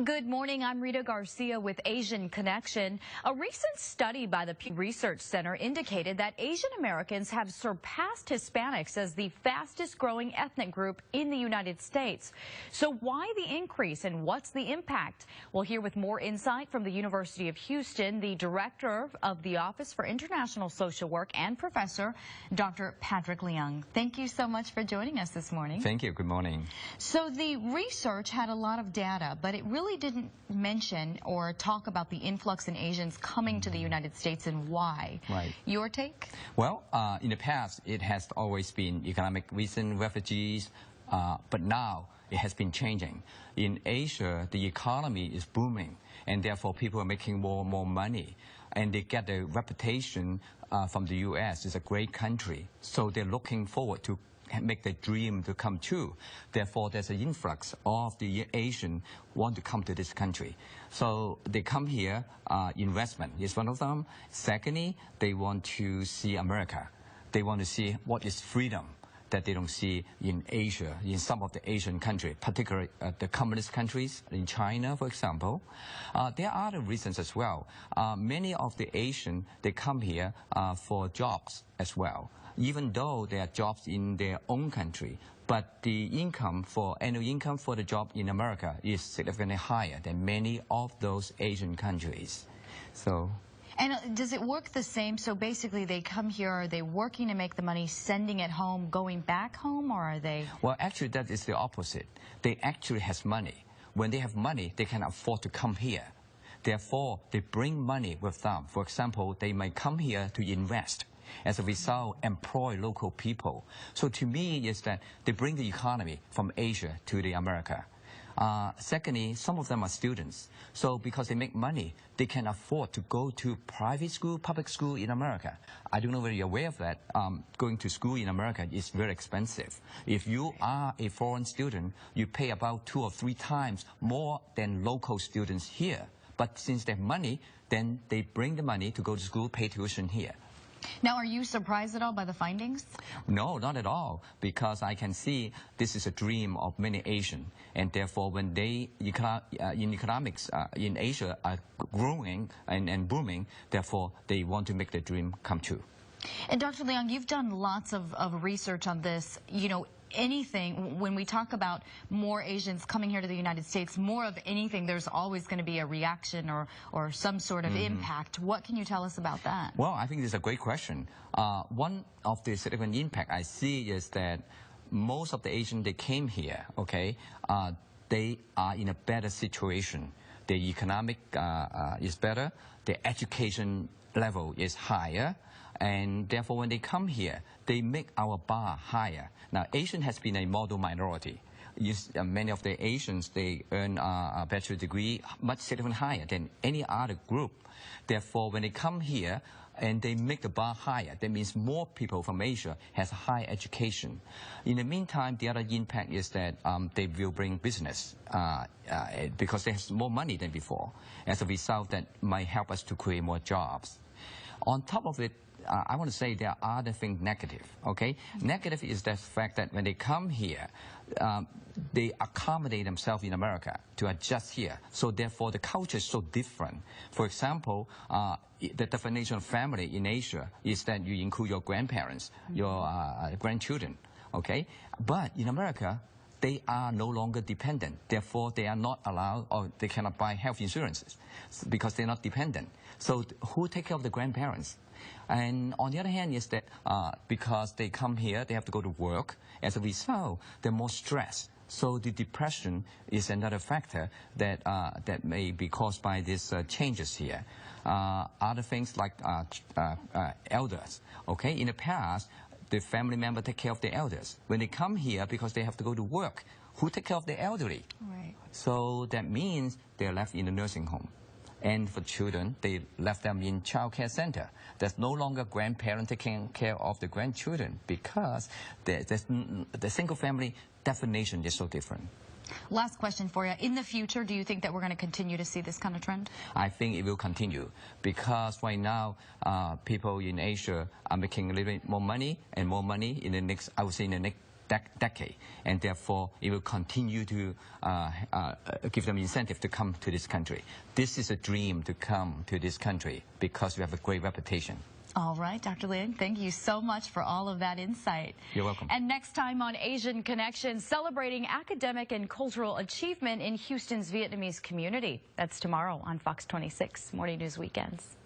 Good morning. I'm Rita Garcia with Asian Connection. A recent study by the Pew Research Center indicated that Asian Americans have surpassed Hispanics as the fastest growing ethnic group in the United States. So why the increase and what's the impact? We'll hear with more insight from the University of Houston, the director of the Office for International Social Work and professor, Dr. Patrick Leung. Thank you so much for joining us this morning. Thank you. Good morning. So the research had a lot of data, but it really didn't mention or talk about the influx in Asians coming to the United States and why. Right. Your take? Well, in the past, it has always been economic reason, refugees, but now it has been changing. In Asia, the economy is booming, and therefore people are making more and more money, and they get a reputation from the U.S. as a great country, so they're looking forward to make the dream to come true. Therefore, there's an influx of the Asian want to come to this country. So they come here, investment is one of them. Secondly, they want to see America. They want to see what is freedom that they don't see in Asia, in some of the Asian countries, particularly the communist countries, in China, for example. There are other reasons as well. Many of the Asian, they come here for jobs as well, even though there are jobs in their own country. But the annual income for the job in America is significantly higher than many of those Asian countries. So. And does it work the same? So basically they come here, are they working to make the money, sending it home, going back home, or are they? Well, actually that is the opposite. They actually have money. When they have money, they can afford to come here. Therefore, they bring money with them. For example, they might come here to invest. As a result, employ local people. So to me, is that they bring the economy from Asia to the America. Secondly, some of them are students. So because they make money, they can afford to go to private school, public school in America. I don't know whether you're aware of that. Going to school in America is very expensive. If you are a foreign student, you pay about 2 or 3 times more than local students here. But since they have money, then they bring the money to go to school, pay tuition here. Now, are you surprised at all by the findings? No, not at all, because I can see this is a dream of many Asians, and therefore when they, in economics in Asia are growing and booming, therefore they want to make the dream come true. And Dr. Leung, you've done lots of research on this. You know, anything, when we talk about more Asians coming here to the United States, more of anything, there's always going to be a reaction or some sort of impact. What can you tell us about that? Well, I think this is a great question. One of the significant impact I see is that most of the Asians, they came here, okay, they are in a better situation. The economic is better, the education level is higher, and therefore when they come here, they make our bar higher. Now, Asian has been a model minority. Many of the Asians, they earn a bachelor degree much significantly higher than any other group. Therefore, when they come here and they make the bar higher, that means more people from Asia has high education. In the meantime, the other impact is that they will bring business because they have more money than before. As a result, that might help us to create more jobs. On top of it, I want to say there are other things negative, okay? Negative is the fact that when they come here, they accommodate themselves in America to adjust here. So therefore, the culture is so different. For example, the definition of family in Asia is that you include your grandparents, your grandchildren, okay? But in America, they are no longer dependent. Therefore, they are not allowed, or they cannot buy health insurances because they're not dependent. So who take care of the grandparents? And on the other hand is that because they come here, they have to go to work. As a result, they're more stressed. So the depression is another factor that, that may be caused by these changes here. Other things like elders, okay? In the past, the family member take care of the elders. When they come here, because they have to go to work, who take care of the elderly? Right. So that means they're left in the nursing home. And for children, they left them in child care center. There's no longer grandparents taking care of the grandchildren because the single family definition is so different. Last question for you. In the future, do you think that we're going to continue to see this kind of trend? I think it will continue because right now, people in Asia are making a little bit more money and more money in the next, I would say in the next decade, and therefore it will continue to give them incentive to come to this country. This is a dream to come to this country because we have a great reputation. All right, Dr. Leung, thank you so much for all of that insight. You're welcome. And next time on Asian Connection, celebrating academic and cultural achievement in Houston's Vietnamese community. That's tomorrow on Fox 26 Morning News Weekends.